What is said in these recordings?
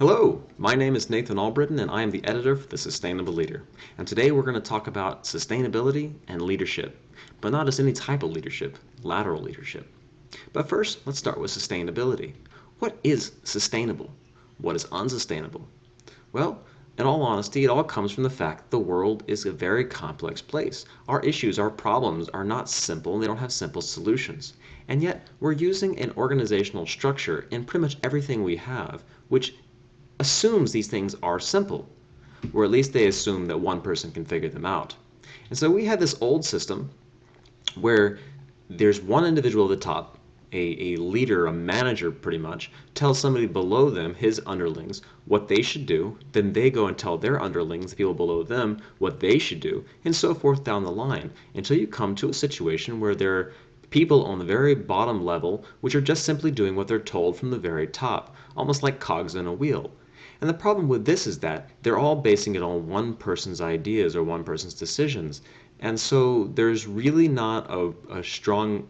Hello, my name is Nathan Albritton and I am the editor for The Sustainable Leader. And today we're going to talk about sustainability and leadership, but not as any type of leadership, lateral leadership. But first, let's start with sustainability. What is sustainable? What is unsustainable? Well, in all honesty, it all comes from the fact that the world is a very complex place. Our issues, our problems are not simple, and they don't have simple solutions. And yet, we're using an organizational structure in pretty much everything we have, which assumes these things are simple, or at least they assume that one person can figure them out. And so we have this old system where there's one individual at the top, a leader, a manager pretty much, tells somebody below them, his underlings, what they should do. Then they go and tell their underlings, the people below them, what they should do, and so forth down the line, until you come to a situation where there are people on the very bottom level which are just simply doing what they're told from the very top, almost like cogs in a wheel. And the problem with this is that they're all basing it on one person's ideas or one person's decisions. And so there's really not a strong,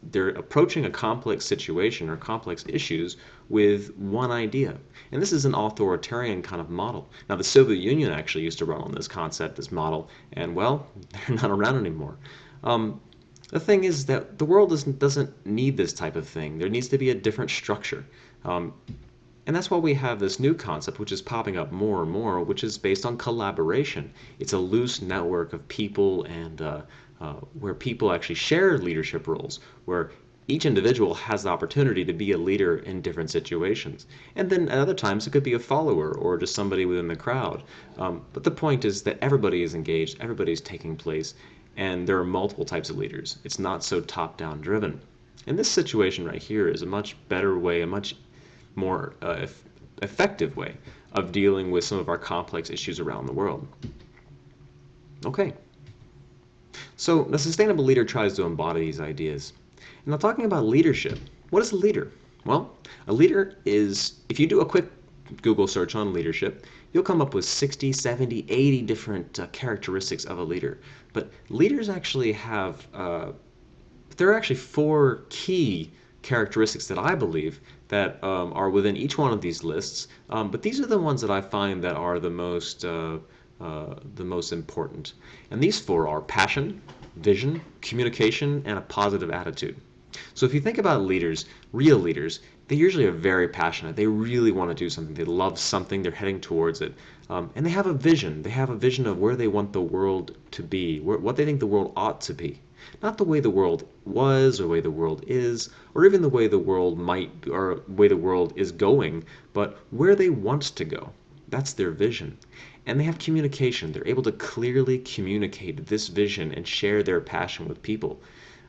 they're approaching a complex situation or complex issues with one idea. And this is an authoritarian kind of model. Now, the Soviet Union actually used to run on this concept, this model, and well, they're not around anymore. The thing is that the world doesn't need this type of thing. There needs to be a different structure. And that's why we have this new concept, which is popping up more and more, which is based on collaboration. It's a loose network of people and where people actually share leadership roles, where each individual has the opportunity to be a leader in different situations. And then at other times, it could be a follower or just somebody within the crowd. But the point is that everybody is engaged, everybody's taking place, and there are multiple types of leaders. It's not so top-down driven. And this situation right here is a much better way, a much more effective way of dealing with some of our complex issues around the world. Okay, so the sustainable leader tries to embody these ideas. And now talking about leadership, what is a leader? Well, a leader is, if you do a quick Google search on leadership, you'll come up with 60, 70, 80 different characteristics of a leader. But leaders actually have, there are actually four key characteristics that I believe that are within each one of these lists, but these are the ones that I find that are the most important. And these four are passion, vision, communication, and a positive attitude. So if you think about leaders, real leaders, they usually are very passionate. They really want to do something. They love something. They're heading towards it. And they have a vision. They have a vision of where they want the world to be, what they think the world ought to be. Not the way the world was, or the way the world is, or even the way the world might, or the way the world is going, but where they want to go. That's their vision. And they have communication. They're able to clearly communicate this vision and share their passion with people.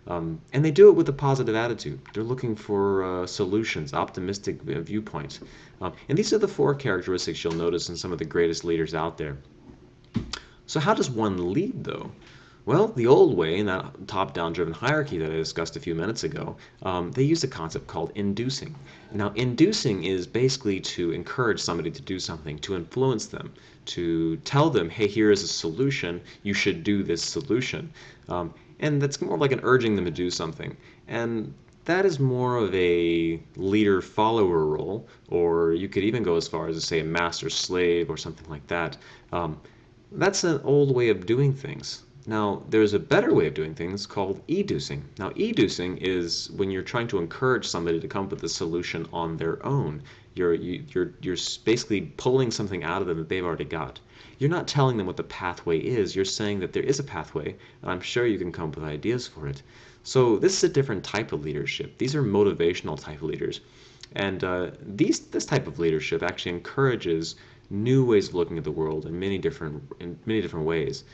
And they do it with a positive attitude. They're looking for solutions, optimistic viewpoints. And these are the four characteristics you'll notice in some of the greatest leaders out there. So how does one lead, though? Well, the old way, in that top-down driven hierarchy that I discussed a few minutes ago, they used a concept called inducing. Now, inducing is basically to encourage somebody to do something, to influence them, to tell them, hey, here is a solution, you should do this solution. And that's more like an urging them to do something. And that is more of a leader-follower role, or you could even go as far as to say a master-slave or something like that. That's an old way of doing things. Now, there's a better way of doing things called educing. Now, educing is when you're trying to encourage somebody to come up with a solution on their own. You're basically pulling something out of them that they've already got. You're not telling them what the pathway is. You're saying that there is a pathway, and I'm sure you can come up with ideas for it. So this is a different type of leadership. These are motivational type leaders. And this type of leadership actually encourages new ways of looking at the world in many different ways.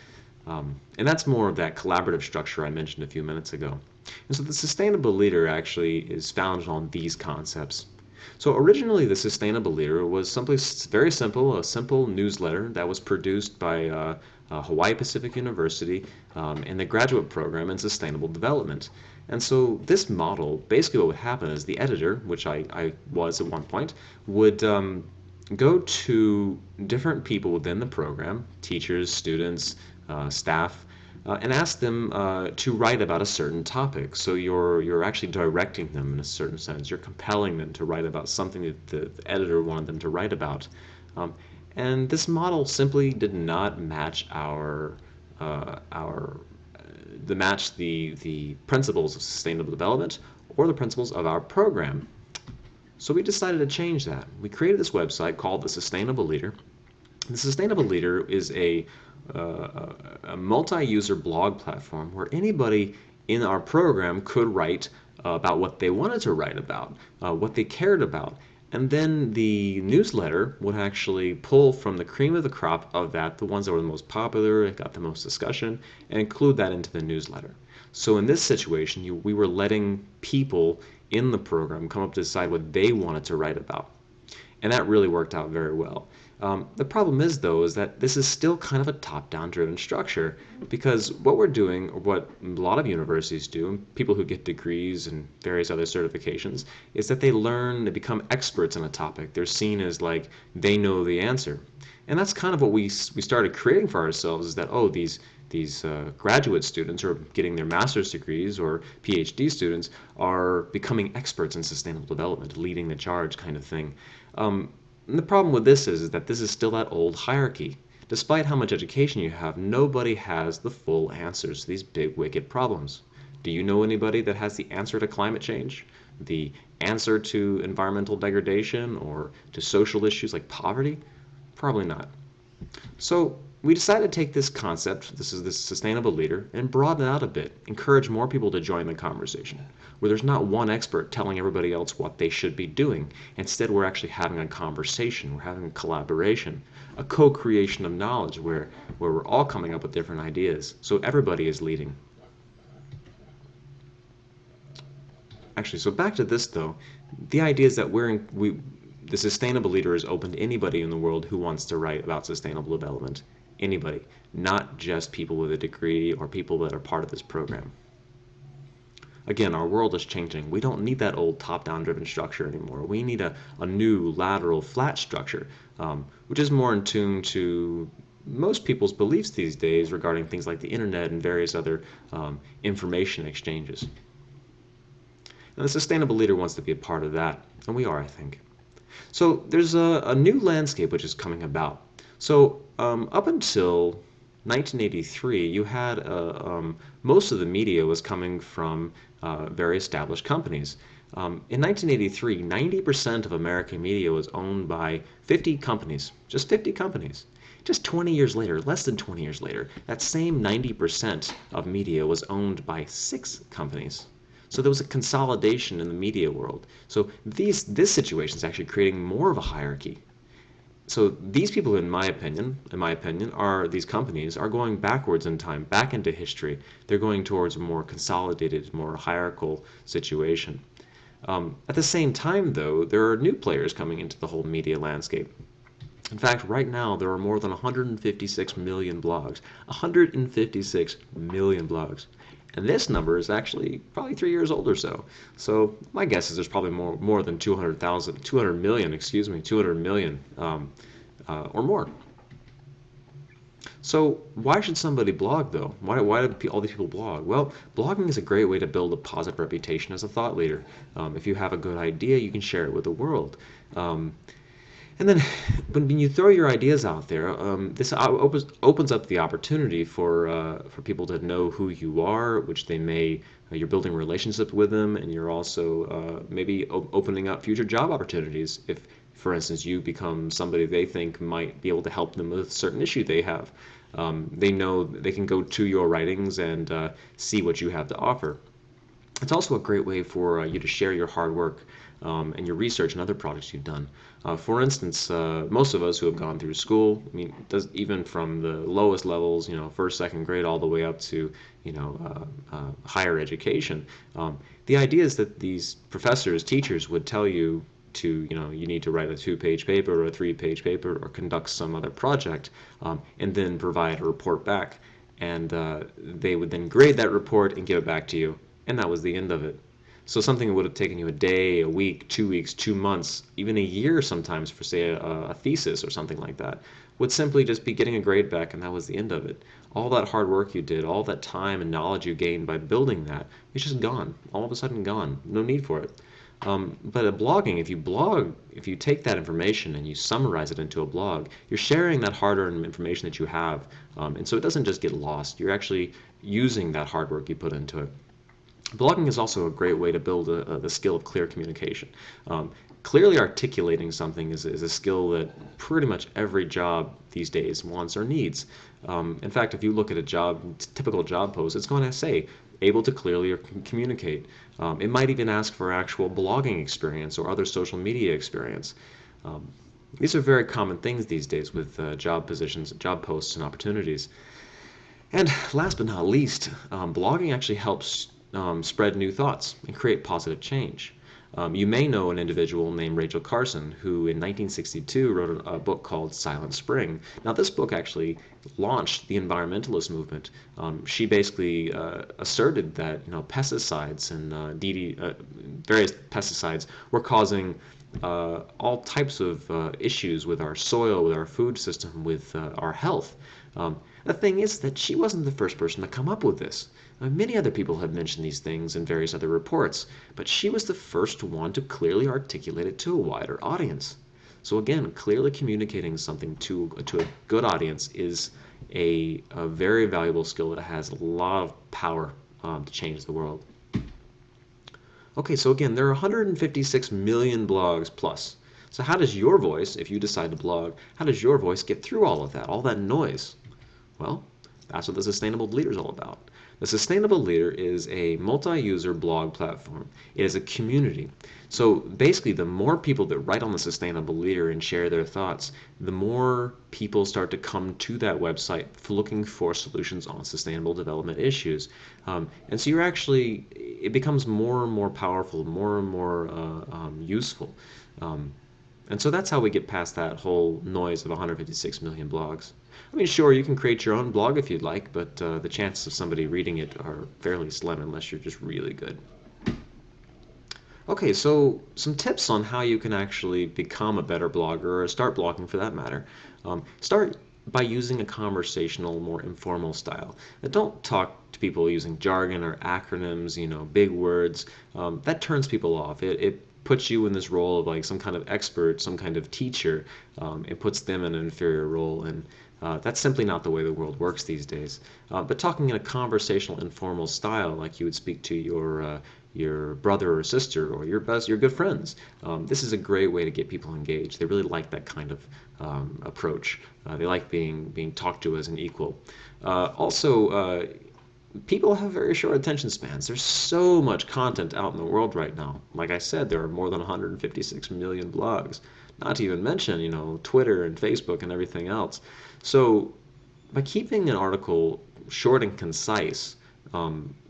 And that's more of that collaborative structure I mentioned a few minutes ago. And so the sustainable leader actually is founded on these concepts. So originally the sustainable leader was simply very simple, a simple newsletter that was produced by Hawaii Pacific University in the graduate program in sustainable development. And so this model, basically what would happen is the editor, which I was at one point, would go to different people within the program, teachers, students, staff, and ask them to write about a certain topic. So you're actually directing them in a certain sense. You're compelling them to write about something that the editor wanted them to write about. Um, and this model simply did not match our the principles of sustainable development or the principles of our program. So we decided to change that. We created this website called the Sustainable Leader. The Sustainable Leader is a multi-user blog platform where anybody in our program could write about what they wanted to write about, what they cared about. And then the newsletter would actually pull from the cream of the crop of that, the ones that were the most popular, got the most discussion, and include that into the newsletter. So in this situation, we were letting people in the program come up to decide what they wanted to write about. And that really worked out very well. The problem is, though, is that this is still kind of a top-down driven structure, because what we're doing, or what a lot of universities do, and people who get degrees and various other certifications, is that they learn, they become experts in a topic. They're seen as like they know the answer. And that's kind of what we started creating for ourselves, is that, oh, these graduate students are getting their master's degrees, or PhD students are becoming experts in sustainable development, leading the charge kind of thing. And the problem with this is that this is still that old hierarchy. Despite how much education you have, nobody has the full answers to these big, wicked problems. Do you know anybody that has the answer to climate change? The answer to environmental degradation or to social issues like poverty? Probably not. So we decided to take this concept, this is this sustainable leader, and broaden it out a bit, encourage more people to join the conversation, where there's not one expert telling everybody else what they should be doing. Instead, we're actually having a conversation, we're having a collaboration, a co-creation of knowledge where we're all coming up with different ideas, so everybody is leading. Actually, so back to this though, the idea is that the sustainable leader is open to anybody in the world who wants to write about sustainable development. Anybody, not just people with a degree or people that are part of this program. Again, our world is changing. We don't need that old top-down driven structure anymore. We need a new lateral flat structure, which is more in tune to most people's beliefs these days regarding things like the internet and various other information exchanges. And the sustainable leader wants to be a part of that, and we are, I think. So there's a new landscape which is coming about. So up until 1983, you had most of the media was coming from very established companies. In 1983, 90% of American media was owned by 50 companies, just 50 companies. Just 20 years later, less than 20 years later, that same 90% of media was owned by 6 companies. So there was a consolidation in the media world. So this situation is actually creating more of a hierarchy. So these people, in my opinion, are these companies are going backwards in time, back into history. They're going towards a more consolidated, more hierarchical situation. At the same time, though, there are new players coming into the whole media landscape. In fact, right now there are more than 156 million blogs. 156 million blogs. And this number is actually probably 3 years old or so. So my guess is there's probably more than 200 million or more. So why should somebody blog though? Why do all these people blog? Well, blogging is a great way to build a positive reputation as a thought leader. If you have a good idea, you can share it with the world. And then when you throw your ideas out there, this opens up the opportunity for people to know who you are, which they may, you're building relationships with them, and you're also maybe opening up future job opportunities if, for instance, you become somebody they think might be able to help them with a certain issue they have. They know they can go to your writings and see what you have to offer. It's also a great way for you to share your hard work and your research and other projects you've done. For instance, most of us who have gone through school, I mean, even from the lowest levels, first, second grade, all the way up to, higher education, the idea is that these professors, teachers would tell you to, you need to write a 2-page paper or a 3-page paper or conduct some other project, and then provide a report back. And they would then grade that report and give it back to you. And that was the end of it. So something that would have taken you a day, a week, 2 weeks, 2 months, even a year sometimes for, say, a thesis or something like that, would simply just be getting a grade back, and that was the end of it. All that hard work you did, all that time and knowledge you gained by building that, it's just gone. All of a sudden gone. No need for it. But at blogging, if you blog, if you take that information and you summarize it into a blog, you're sharing that hard-earned information that you have. And so it doesn't just get lost. You're actually using that hard work you put into it. Blogging is also a great way to build the skill of clear communication. Clearly articulating something is a skill that pretty much every job these days wants or needs. In fact, if you look at a typical job post, it's going to say, able to clearly communicate. It might even ask for actual blogging experience or other social media experience. These are very common things these days with job positions, job posts, and opportunities. And last but not least, blogging actually helps spread new thoughts and create positive change. You may know an individual named Rachel Carson who in 1962 wrote a book called Silent Spring. Now this book actually launched the environmentalist movement. She basically asserted that pesticides and various pesticides were causing all types of issues with our soil, with our food system, with our health. The thing is that she wasn't the first person to come up with this. Many other people have mentioned these things in various other reports, but she was the first one to clearly articulate it to a wider audience. So again, clearly communicating something to a good audience is a very valuable skill that has a lot of power to change the world. Okay, so again, there are 156 million blogs plus. So how does your voice, if you decide to blog, how does your voice get through all of that, all that noise? Well, that's what the Sustainable Leader is all about. The Sustainable Leader is a multi-user blog platform. It is a community. So basically, the more people that write on the Sustainable Leader and share their thoughts, the more people start to come to that website looking for solutions on sustainable development issues. And so it becomes more and more powerful, more and more useful. And so that's how we get past that whole noise of 156 million blogs. I mean, sure, you can create your own blog if you'd like, but the chances of somebody reading it are fairly slim unless you're just really good. Okay, so some tips on how you can actually become a better blogger or start blogging for that matter. Start by using a conversational, more informal style. Don't talk to people using jargon or acronyms, big words. That turns people off. It puts you in this role of like some kind of expert, some kind of teacher. It puts them in an inferior role, and that's simply not the way the world works these days. But talking in a conversational, informal style, like you would speak to your brother or sister or your good friends, this is a great way to get people engaged. They really like that kind of approach. They like being talked to as an equal. Also, people have very short attention spans. There's so much content out in the world right now. Like I said, there are more than 156 million blogs. Not to even mention, Twitter and Facebook and everything else. So by keeping an article short and concise,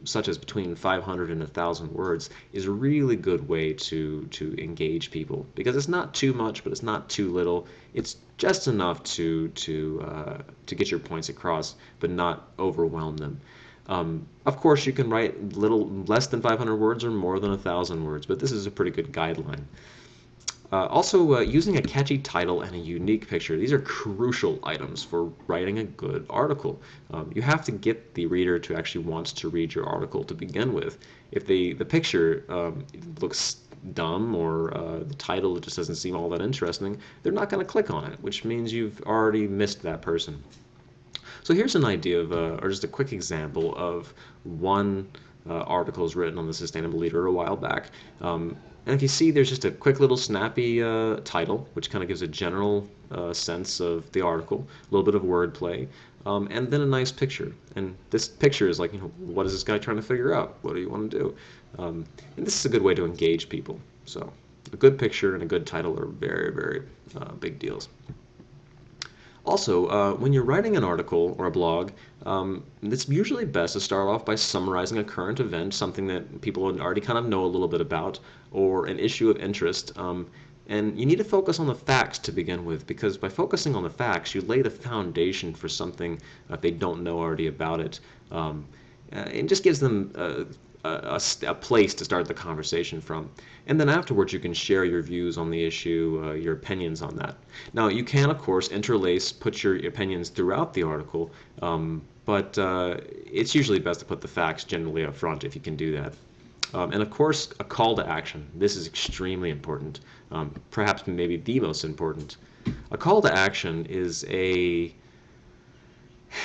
such as between 500 and 1,000 words, is a really good way to engage people, because it's not too much, but it's not too little. It's just enough to get your points across, but not overwhelm them. Of course, you can write little less than 500 words or more than 1,000 words, but this is a pretty good guideline. Also, using a catchy title and a unique picture. These are crucial items for writing a good article. You have to get the reader to actually want to read your article to begin with. If the picture looks dumb or the title just doesn't seem all that interesting, they're not going to click on it, which means you've already missed that person. So here's an idea of, or just a quick example of one article written on the Sustainable Leader a while back. And if you see, there's just a quick little snappy title, which kind of gives a general sense of the article, a little bit of wordplay, and then a nice picture. And this picture is like, what is this guy trying to figure out? What do you want to do? And this is a good way to engage people. So a good picture and a good title are very, very big deals. Also, when you're writing an article or a blog, it's usually best to start off by summarizing a current event, something that people already kind of know a little bit about, or an issue of interest. And you need to focus on the facts to begin with, because by focusing on the facts, you lay the foundation for something that they don't know already about it. It just gives them a place to start the conversation from. And then afterwards, you can share your views on the issue, your opinions on that. Now, you can, of course, put your opinions throughout the article, but it's usually best to put the facts generally up front if you can do that. And of course, a call to action. This is extremely important, perhaps maybe the most important. A call to action is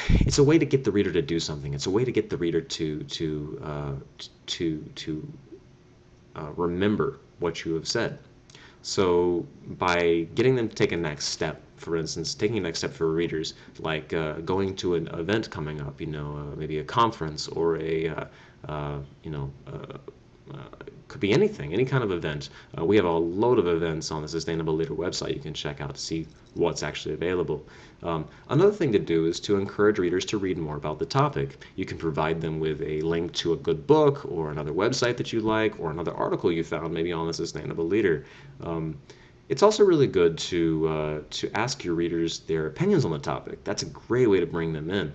it's a way to get the reader to do something. It's a way to get the reader to remember what you have said. So by getting them to take a next step, for instance, taking a next step for readers, like going to an event coming up, maybe a conference or could be anything, any kind of event. We have a load of events on the Sustainable Leader website you can check out to see what's actually available. Another thing to do is to encourage readers to read more about the topic. You can provide them with a link to a good book or another website that you like or another article you found maybe on the Sustainable Leader. It's also really good to ask your readers their opinions on the topic. That's a great way to bring them in.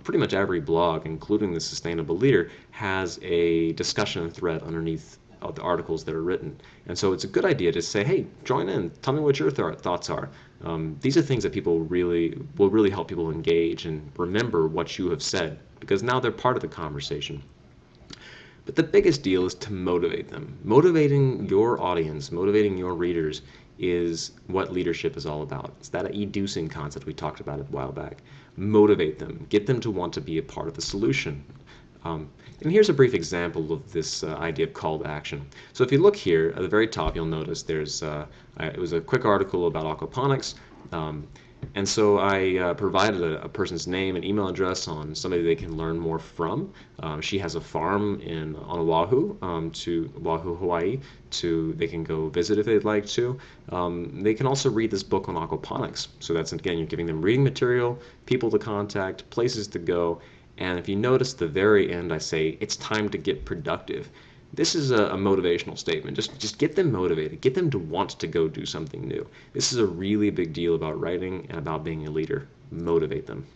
Pretty much every blog, including the Sustainable Leader, has a discussion thread underneath of the articles that are written. And so it's a good idea to say, hey, join in. Tell me what your thoughts are. These are things that will really help people engage and remember what you have said, because now they're part of the conversation. But the biggest deal is to motivate them. Motivating your audience, motivating your readers is what leadership is all about. It's that educing concept we talked about a while back. Motivate them. Get them to want to be a part of the solution. And here's a brief example of this idea of call to action. So if you look here at the very top, you'll notice it was a quick article about aquaponics. And so I provided a person's name and email address on somebody they can learn more from. She has a farm on Oahu, Oahu, Hawaii. They can go visit if they'd like to. They can also read this book on aquaponics. So that's, again, you're giving them reading material, people to contact, places to go. And if you notice the very end, I say, it's time to get productive. This is a motivational statement. Just get them motivated. Get them to want to go do something new. This is a really big deal about writing and about being a leader. Motivate them.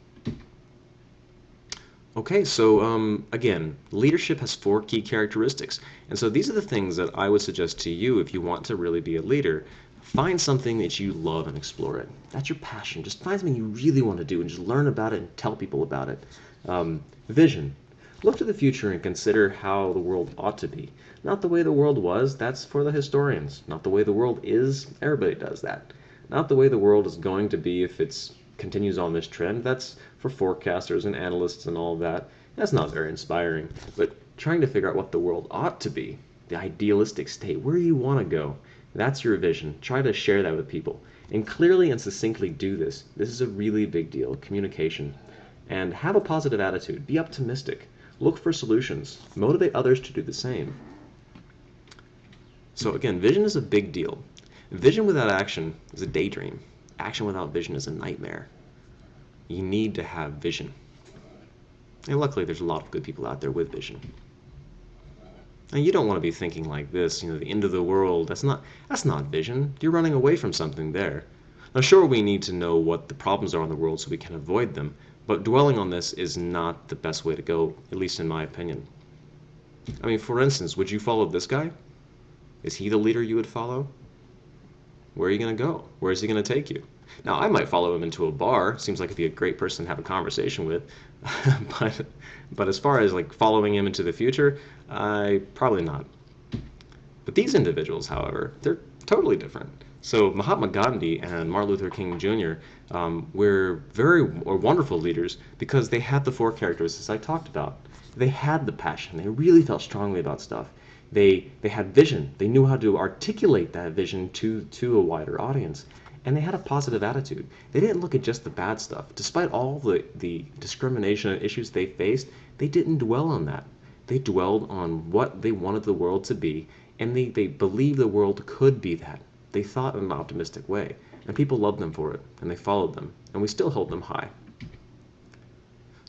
Okay, so again, leadership has 4 key characteristics. And so these are the things that I would suggest to you if you want to really be a leader. Find something that you love and explore it. That's your passion. Just find something you really want to do and just learn about it and tell people about it. Vision. Look to the future and consider how the world ought to be. Not the way the world was, that's for the historians. Not the way the world is, everybody does that. Not the way the world is going to be if it continues on this trend, that's for forecasters and analysts and all of that. That's not very inspiring. But trying to figure out what the world ought to be, the idealistic state, where you want to go, that's your vision. Try to share that with people. And clearly and succinctly do this. This is a really big deal, communication. And have a positive attitude. Be optimistic. Look for solutions. Motivate others to do the same. So again, vision is a big deal. Vision without action is a daydream. Action without vision is a nightmare. You need to have vision. And luckily, there's a lot of good people out there with vision. And you don't want to be thinking like this, the end of the world. That's not vision. You're running away from something there. Now, sure, we need to know what the problems are in the world so we can avoid them. But dwelling on this is not the best way to go, at least in my opinion. I mean, for instance, would you follow this guy? Is he the leader you would follow? Where are you going to go? Where is he going to take you? Now, I might follow him into a bar. Seems like he'd be a great person to have a conversation with. but as far as like following him into the future, probably not. But these individuals, however, they're totally different. So Mahatma Gandhi and Martin Luther King Jr. Were wonderful leaders because they had the 4 characteristics I talked about. They had the passion. They really felt strongly about stuff. They had vision. They knew how to articulate that vision to a wider audience. And they had a positive attitude. They didn't look at just the bad stuff. Despite all the discrimination and issues they faced, they didn't dwell on that. They dwelled on what they wanted the world to be, and they believed the world could be that. They thought in an optimistic way, and people loved them for it, and they followed them, and we still hold them high.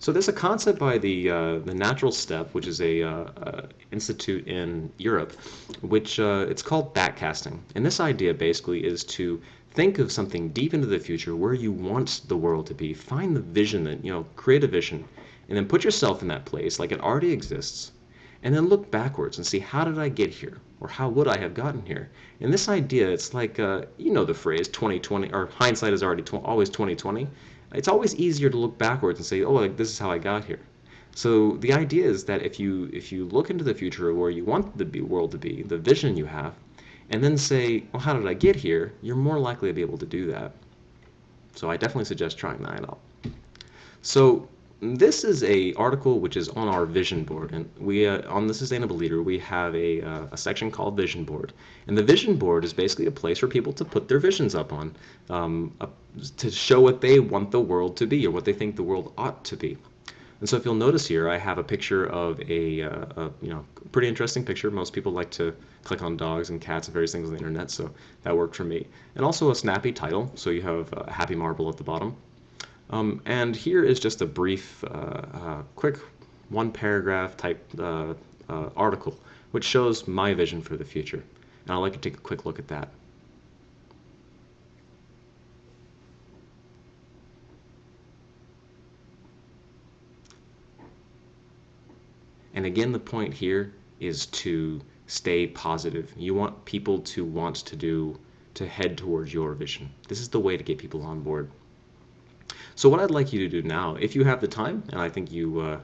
So there's a concept by the Natural Step, which is a institute in Europe, which it's called backcasting. And this idea basically is to think of something deep into the future where you want the world to be. Find the vision, that create a vision, and then put yourself in that place like it already exists, and then look backwards and see, how did I get here, or how would I have gotten here? And this idea, it's like, you know the phrase 2020, or hindsight is already always 2020. It's always easier to look backwards and say, oh, like, this is how I got here. So the idea is that if you look into the future where you want the world to be, the vision you have, and then say, well, how did I get here? You're more likely to be able to do that. So I definitely suggest trying that out. So this is a article which is on our vision board, and we on the Sustainable Leader we have a section called Vision Board, and the Vision Board is basically a place for people to put their visions up on, to show what they want the world to be or what they think the world ought to be. And so if you'll notice here, I have a picture of a pretty interesting picture. Most people like to click on dogs and cats and various things on the internet, so that worked for me. And also a snappy title, so you have a happy marble at the bottom. And here is just a brief, quick one paragraph type article, which shows my vision for the future. And I'd like to take a quick look at that. And again, the point here is to stay positive. You want people to want to head towards your vision. This is the way to get people on board. So what I'd like you to do now, if you have the time, and I think you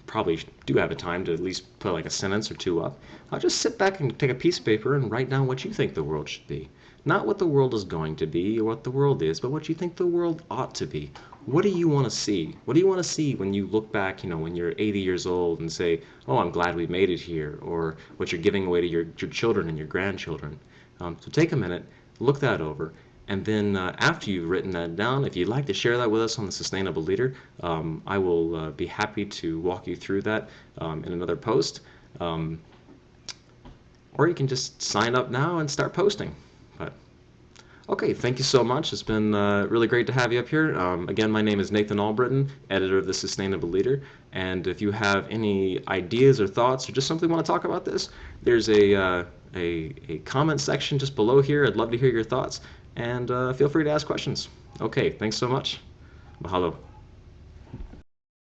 probably do have the time to at least put like a sentence or two up, I'll just sit back and take a piece of paper and write down what you think the world should be. Not what the world is going to be or what the world is, but what you think the world ought to be. What do you want to see? What do you want to see when you look back, when you're 80 years old and say, oh, I'm glad we made it here, or what you're giving away to your children and your grandchildren. So take a minute, look that over, and then after you've written that down, if you'd like to share that with us on the Sustainable Leader, I will be happy to walk you through that in another post. Or you can just sign up now and start posting. But okay, thank you so much. It's been really great to have you up here. Again, my name is Nathan Albritton, editor of the Sustainable Leader. And if you have any ideas or thoughts or just simply want to talk about this, there's a comment section just below here. I'd love to hear your thoughts. And feel free to ask questions. Okay, thanks so much. Mahalo.